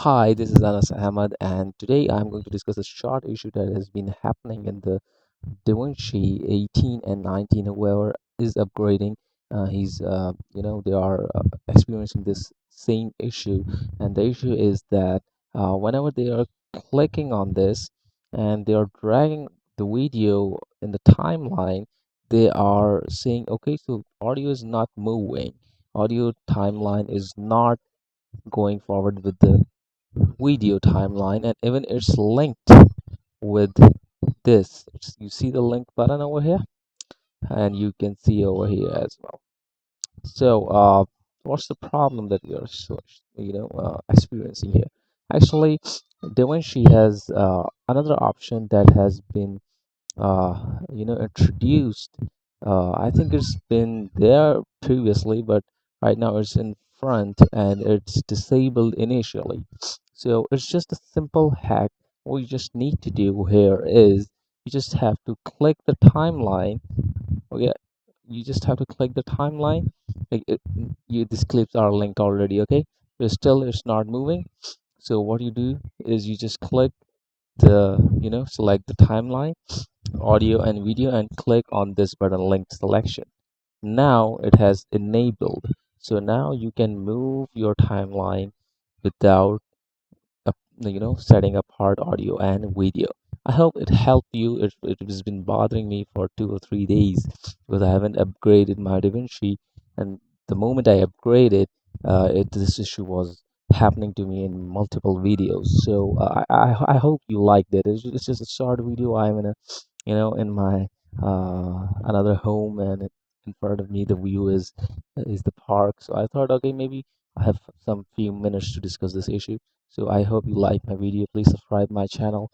Hi, this is Anas Ahmed, and today I'm going to discuss a short issue that has been happening in the DaVinci 18 and 19. Whoever is upgrading, they are experiencing this same issue, and the issue is that whenever they are clicking on this and they are dragging the video in the timeline, they are saying, okay, so audio is not moving, audio timeline is not going forward with the video timeline, and even it's linked with this. You see the link button over here, and you can see over here as well. So what's the problem that we are experiencing here? Actually, DaVinci has another option that has been introduced. I think it's been there previously, but right now it's in front and it's disabled initially. So it's just a simple hack. What you just need to do here is you just have to click the timeline. Oh yeah, you just have to click the timeline. These clips are linked already, okay? But still it's not moving. So what you do is you just click select the timeline, audio and video, and click on this button, link selection. Now it has enabled, so now you can move your timeline without setting apart audio and video. I hope it helped you. It has been bothering me for 2 or 3 days because I haven't upgraded my DaVinci, and the moment I upgraded, this issue was happening to me in multiple videos. So I hope you liked it. It's just a short video. I'm in a in my another home, and in front of me the view is the park. So I thought, okay, maybe I have some few minutes to discuss this issue. So I hope you like my video. Please subscribe my channel.